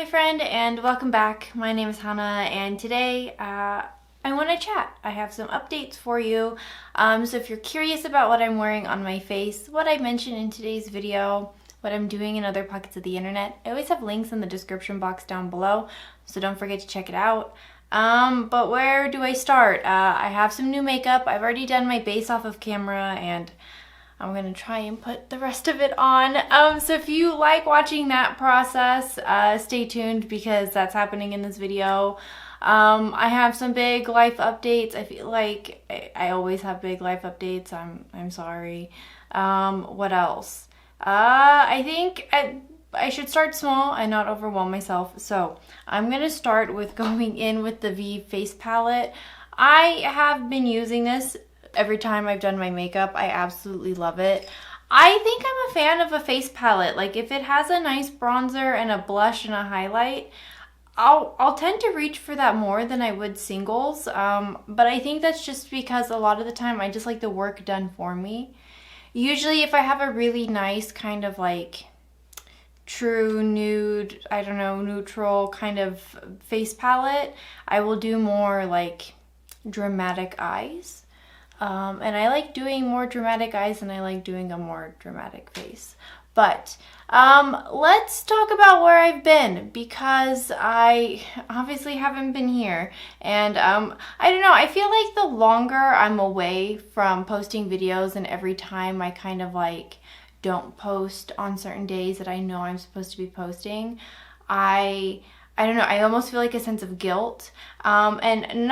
friend, and welcome back. My name is Hannah, and today I want to chat. I have some updates for you. So if you're curious about what I'm wearing on my face, what I mentioned in today's video, what I'm doing in other pockets of the internet, I always have links in the description box down below, so don't forget to check it out. But where do I start? I have some new makeup. I've already done my base off of camera, and I'm gonna try and put the rest of it on. So if you like watching that process, stay tuned because that's happening in this video. I have some big life updates. I feel like I always have big life updates. I'm sorry. What else? I think I should start small and not overwhelm myself. So I'm gonna start with going in with the Ive face palette. I have been using this every time I've done my makeup. I absolutely love it. I think I'm a fan of a face palette. Like if it has a nice bronzer and a blush and a highlight, I'll tend to reach for that more than I would singles. But I think that's just because a lot of the time I just like the work done for me. Usually if I have a really nice kind of like true nude, I don't know, neutral kind of face palette, I will do more like dramatic eyes. And I like doing more dramatic eyes than I like doing a more dramatic face. But let's talk about where I've been, because I obviously haven't been here. And I don't know, I feel like the longer I'm away from posting videos and every time I kind of like don't post on certain days that I know I'm supposed to be posting, I don't know, I almost feel like a sense of guilt. And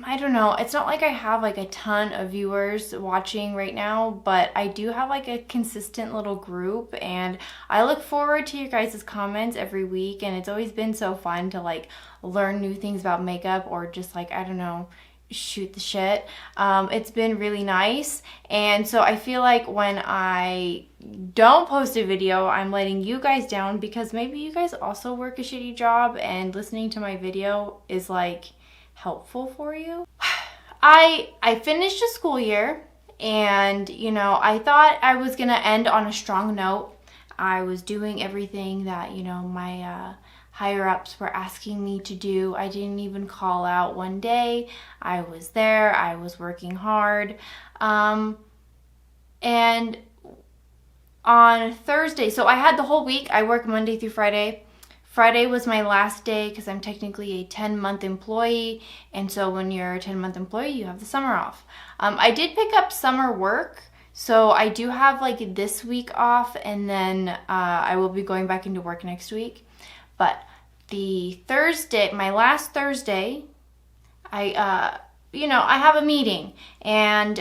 I don't know, it's not like I have like a ton of viewers watching right now, but I do have like a consistent little group, and I look forward to your guys' comments every week, and it's always been so fun to like learn new things about makeup or just like, I don't know, shoot the shit. It's been really nice, and so I feel like when I don't post a video, I'm letting you guys down because maybe you guys also work a shitty job and listening to my video is like helpful for you. I finished a school year, and you know, I thought I was gonna end on a strong note. I was doing everything that, you know, my higher ups were asking me to do. I didn't even call out one day. I was there, I was working hard. And on Thursday, so I had the whole week. I work Monday through Friday. Friday was my last day because I'm technically a 10-month employee, and so when you're a 10-month employee, you have the summer off. I did pick up summer work, so I do have like this week off, and then I will be going back into work next week. But the Thursday, my last Thursday, I have a meeting, and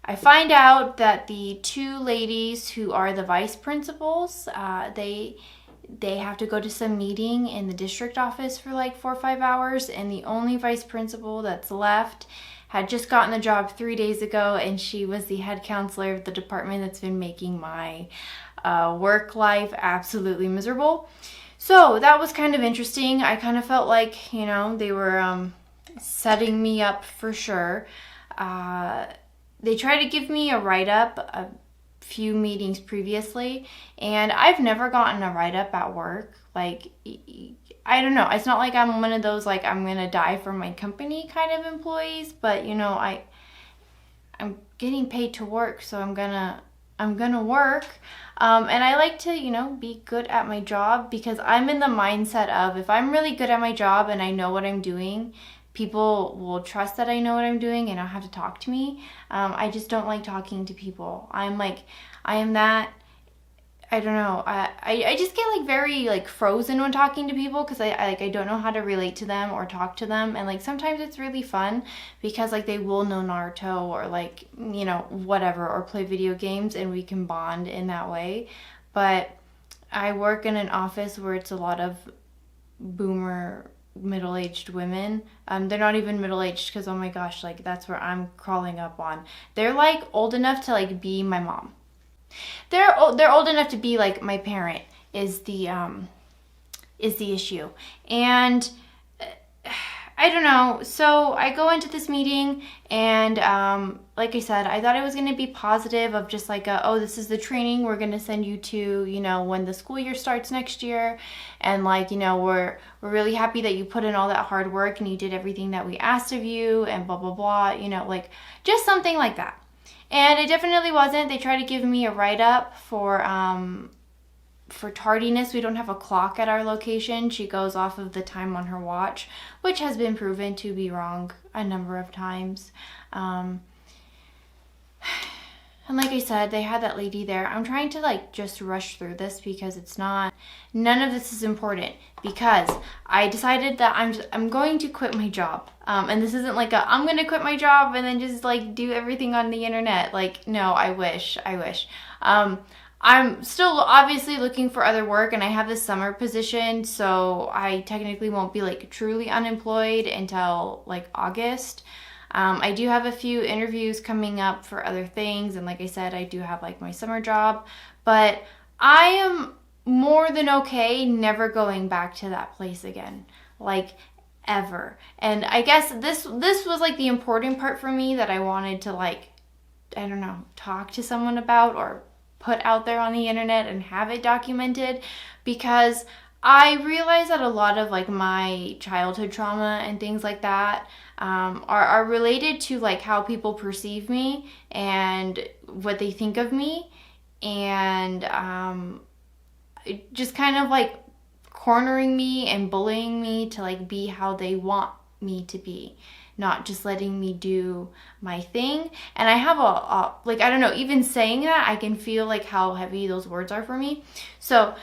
I find out that the two ladies who are the vice principals, they have to go to some meeting in the district office for like 4 or 5 hours, and the only vice principal that's left had just gotten the job 3 days ago, and she was the head counselor of the department that's been making my work life absolutely miserable. So that was kind of interesting. I kind of felt like, you know, they were setting me up for sure. They tried to give me a write-up a few meetings previously, and I've never gotten a write-up at work. Like, I don't know. It's not like I'm one of those, like, I'm going to die for my company kind of employees, but, you know, I'm getting paid to work, so I'm gonna work. And I like to, you know, be good at my job, because I'm in the mindset of if I'm really good at my job and I know what I'm doing, people will trust that I know what I'm doing and don't have to talk to me. I just don't like talking to people. I am that, I don't know, I just get like very like frozen when talking to people, because I don't know how to relate to them or talk to them. And like sometimes it's really fun because like they will know Naruto or like, you know, whatever, or play video games, and we can bond in that way. But I work in an office where it's a lot of boomer middle-aged women. They're not even middle-aged, because oh my gosh, like that's where I'm crawling up on. They're like old enough to like be my mom. They're old enough to be like my parent is the issue. And I don't know. So I go into this meeting and like I said, I thought it was going to be positive of just like, oh, this is the training we're going to send you to, when the school year starts next year. And like, we're really happy that you put in all that hard work and you did everything that we asked of you and blah, blah, blah, like just something like that. And it definitely wasn't. They tried to give me a write-up for tardiness. We don't have a clock at our location. She goes off of the time on her watch, which has been proven to be wrong a number of times. And like I said, they had that lady there. I'm trying to like just rush through this because none of this is important, because I decided that I'm going to quit my job. And this isn't like I'm going to quit my job and then just like do everything on the internet. Like, no, I wish. I'm still obviously looking for other work, and I have this summer position, so I technically won't be like truly unemployed until like August. I do have a few interviews coming up for other things, and like I said, I do have like my summer job, but I am more than okay never going back to that place again, like ever. And I guess this was like the important part for me that I wanted to like, I don't know, talk to someone about or put out there on the internet and have it documented, because I realize that a lot of like my childhood trauma and things like that are related to like how people perceive me and what they think of me, and just kind of like cornering me and bullying me to like be how they want me to be, not just letting me do my thing. And I have like, I don't know, even saying that, I can feel like how heavy those words are for me. So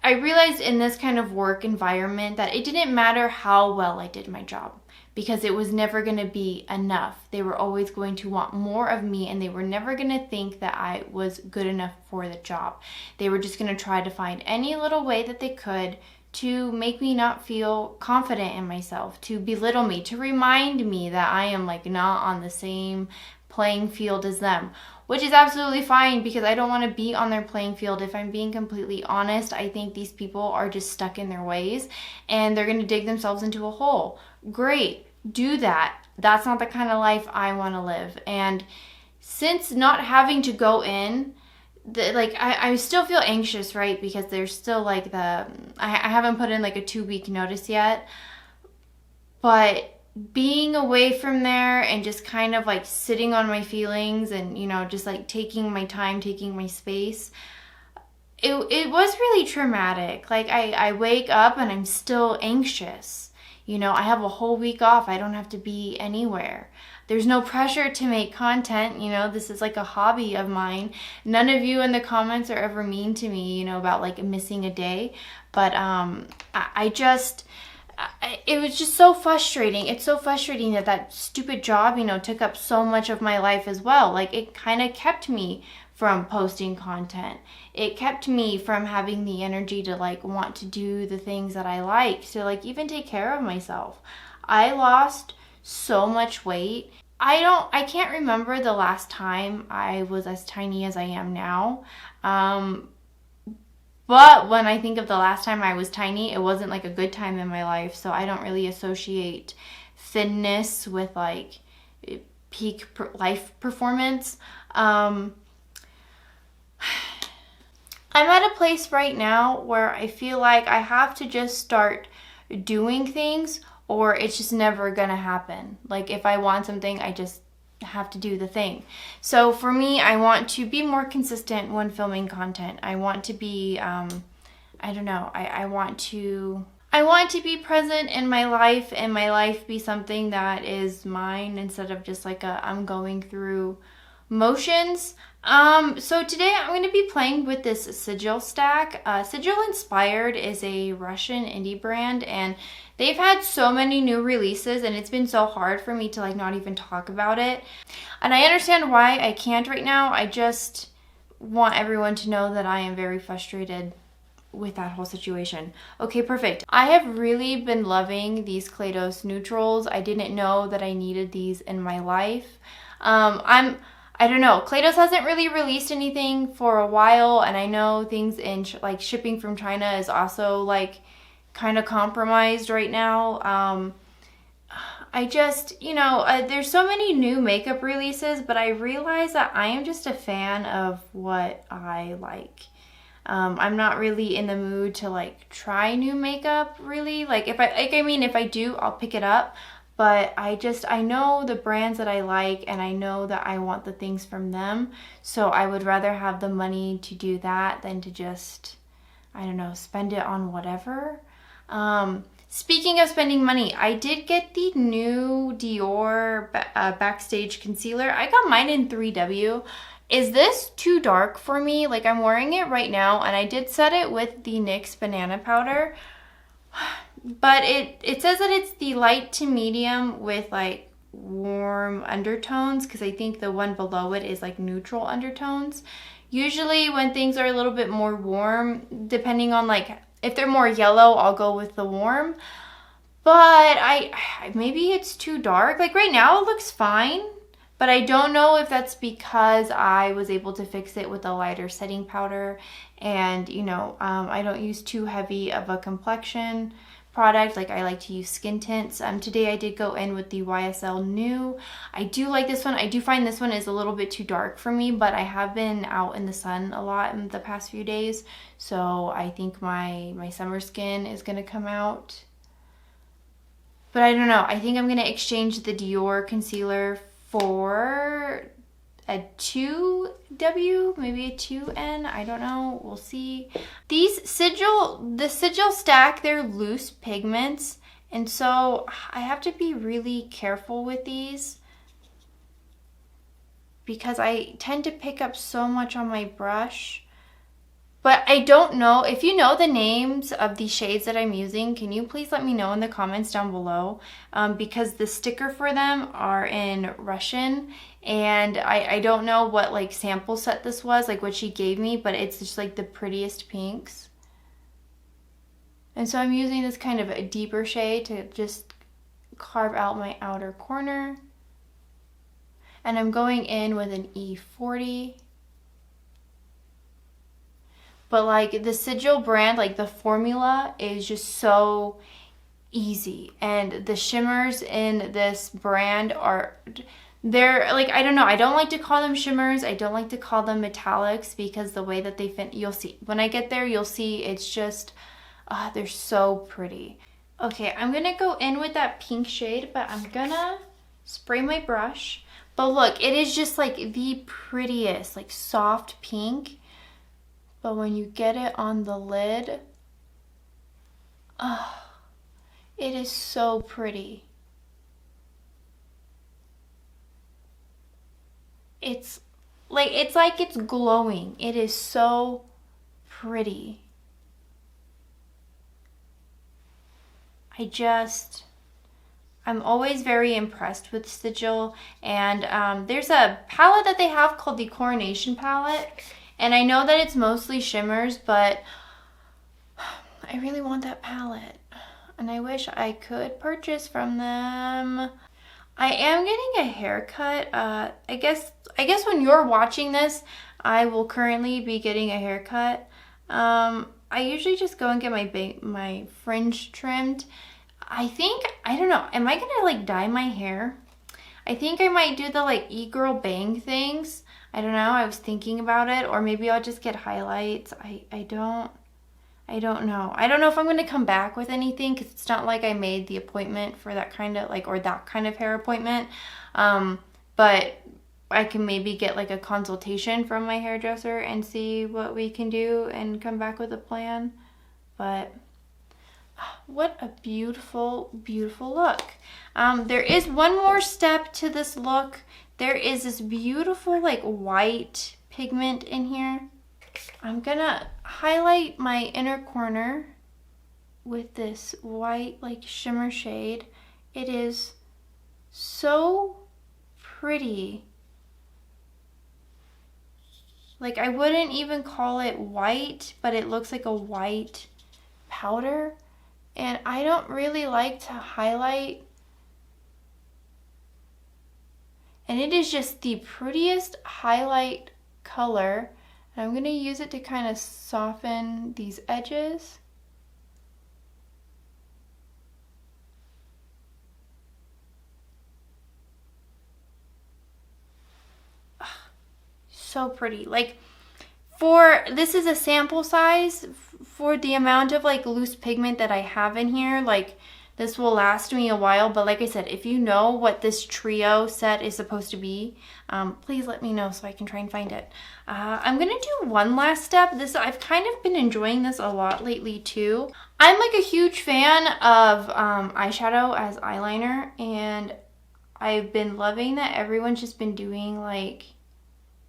I realized in this kind of work environment that it didn't matter how well I did my job, because it was never going to be enough. They were always going to want more of me, and they were never going to think that I was good enough for the job. They were just going to try to find any little way that they could to make me not feel confident in myself, to belittle me, to remind me that I am like not on the same playing field as them, which is absolutely fine, because I don't want to be on their playing field. If I'm being completely honest, I think these people are just stuck in their ways and they're going to dig themselves into a hole. Great, do that. That's not the kind of life I want to live. And since not having to go in, I still feel anxious, right? Because there's still like I haven't put in like a 2-week notice yet, but being away from there and just kind of like sitting on my feelings and, just like taking my time, taking my space, it was really traumatic. Like I wake up and I'm still anxious. I have a whole week off. I don't have to be anywhere. There's no pressure to make content. This is like a hobby of mine. None of you in the comments are ever mean to me, about like missing a day. But it was just so frustrating. It's so frustrating that stupid job, took up so much of my life as well. Like it kind of kept me from posting content. It kept me from having the energy to like want to do the things that I like, to like even take care of myself. I lost so much weight. I can't remember the last time I was as tiny as I am now. But when I think of the last time I was tiny, it wasn't like a good time in my life. So I don't really associate thinness with like peak life performance. I'm at a place right now where I feel like I have to just start doing things, or it's just never gonna happen. Like if I want something, I just have to do the thing. So for me, I want to be more consistent when filming content. I want to be, I want to be present in my life, and my life be something that is mine instead of just like I'm going through motions. So today I'm going to be playing with this Sigil stack. Sigil Inspired is a Russian indie brand, and they've had so many new releases, and it's been so hard for me to like not even talk about it. And I understand why I can't right now. I just want everyone to know that I am very frustrated with that whole situation. Okay, perfect. I have really been loving these Kaleidos neutrals. I didn't know that I needed these in my life. I don't know. Kaleidos hasn't really released anything for a while, and I know things in like shipping from China is also like kind of compromised right now. I just, there's so many new makeup releases, but I realize that I am just a fan of what I like. I'm not really in the mood to like try new makeup really. Like if I do, I'll pick it up. But I know the brands that I like and I know that I want the things from them. So I would rather have the money to do that than to just, I don't know, spend it on whatever. Speaking of spending money, I did get the new Dior Backstage Concealer. I got mine in 3W. Is this too dark for me? Like I'm wearing it right now and I did set it with the NYX Banana Powder. But it says that it's the light to medium with like warm undertones because I think the one below it is like neutral undertones. Usually when things are a little bit more warm, depending on like if they're more yellow, I'll go with the warm. But maybe it's too dark. Like right now it looks fine. But I don't know if that's because I was able to fix it with a lighter setting powder and, I don't use too heavy of a complexion product. Like I like to use skin tints. Today I did go in with the YSL New. I do like this one. I do find this one is a little bit too dark for me, but I have been out in the sun a lot in the past few days. So I think my summer skin is going to come out. But I don't know. I think I'm going to exchange the Dior concealer for a 2W, maybe a 2N, I don't know, we'll see. The Sigil stack, they're loose pigments, and so I have to be really careful with these because I tend to pick up so much on my brush. But I don't know, if you know the names of the shades that I'm using, can you please let me know in the comments down below? Because the sticker for them are in Russian, and I don't know what like sample set this was, like what she gave me, but it's just like the prettiest pinks. And so I'm using this kind of a deeper shade to just carve out my outer corner. And I'm going in with an E40. But like the Sigil brand, like the formula is just so easy. And the shimmers in this brand they're like, I don't know. I don't like to call them shimmers. I don't like to call them metallics because the way that they fit, you'll see. When I get there, you'll see it's just, they're so pretty. Okay, I'm going to go in with that pink shade, but I'm going to spray my brush. But look, it is just like the prettiest, like soft pink. But when you get it on the lid, it is so pretty. It's like it's glowing. It is so pretty. I'm always very impressed with Sigil. And there's a palette that they have called the Coronation palette. And I know that it's mostly shimmers, but I really want that palette. And I wish I could purchase from them. I am getting a haircut. I guess when you're watching this, I will currently be getting a haircut. I usually just go and get my fringe trimmed. I don't know, am I gonna like dye my hair? I think I might do the like e-girl bang things. I don't know, I was thinking about it, or maybe I'll just get highlights. I don't know. I don't know if I'm going to come back with anything because it's not like I made the appointment for that kind of like, or that kind of hair appointment. But I can maybe get like a consultation from my hairdresser and see what we can do and come back with a plan. But what a beautiful, beautiful look. There is one more step to this look. There is this beautiful like white pigment in here. I'm gonna highlight my inner corner with this white like shimmer shade. It is so pretty. Like I wouldn't even call it white, but it looks like a white powder. And I don't really like to highlight. And it is just the prettiest highlight color. And I'm going to use it to kind of soften these edges. so pretty. Like, this is a sample size for the amount of like loose pigment that I have in here. Like, this will last me a while, but like I said, if you know what this trio set is supposed to be, please let me know so I can try and find it. I'm gonna do one last step. I've kind of been enjoying this a lot lately too. I'm like a huge fan of eyeshadow as eyeliner, and I've been loving that everyone's just been doing like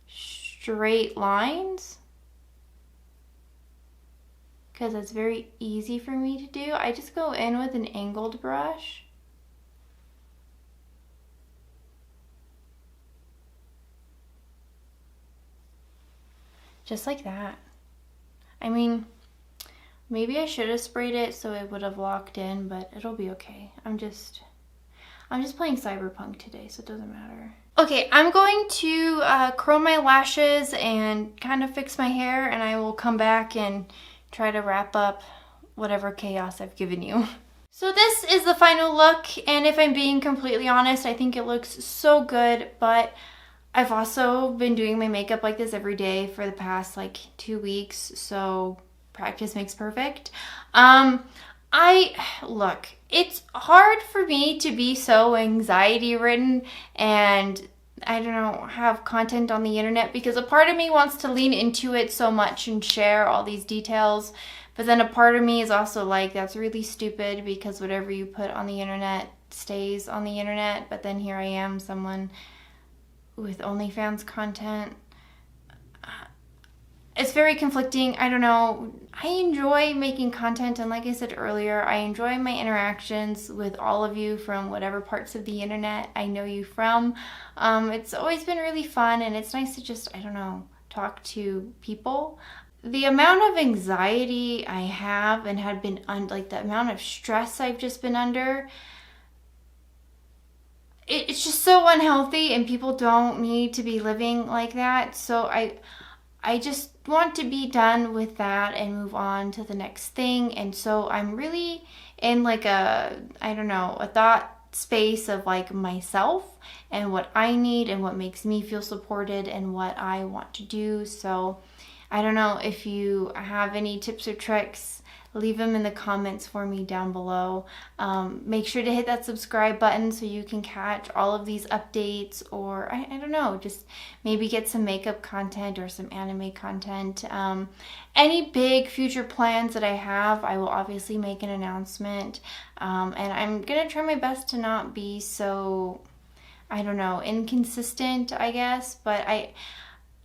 straight lines, because it's very easy for me to do. I just go in with an angled brush. Just like that. I mean, maybe I should have sprayed it so it would have locked in, but it'll be okay. I'm just playing Cyberpunk today, so it doesn't matter. Okay, I'm going to curl my lashes and kind of fix my hair, and I will come back and try to wrap up whatever chaos I've given you. So this is the final look, and if I'm being completely honest, I think it looks so good, but I've also been doing my makeup like this every day for the past like 2 weeks, so practice makes perfect. Look, it's hard for me to be so anxiety ridden and I don't know, have content on the internet, because a part of me wants to lean into it so much and share all these details, but then a part of me is also like, that's really stupid because whatever you put on the internet stays on the internet. But then here I am, someone with OnlyFans content. It's very conflicting. I don't know. I enjoy making content, and like I said earlier, I enjoy my interactions with all of you from whatever parts of the internet I know you from. It's always been really fun, and it's nice to just, I don't know, talk to people. The amount of anxiety I have and had been like the amount of stress I've just been under, it's just so unhealthy, and people don't need to be living like that. So I just want to be done with that and move on to the next thing. And so I'm really in like a thought space of like myself and what I need and what makes me feel supported and what I want to do. So I don't know if you have any tips or tricks, leave them in the comments for me down below. Make sure to hit that subscribe button so you can catch all of these updates, or I don't know, just maybe get some makeup content or some anime content. Any big future plans that I have, I will obviously make an announcement. And I'm gonna try my best to not be so, I don't know, inconsistent, I guess, but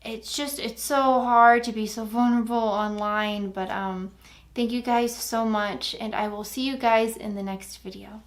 it's so hard to be so vulnerable online. But thank you guys so much, and I will see you guys in the next video.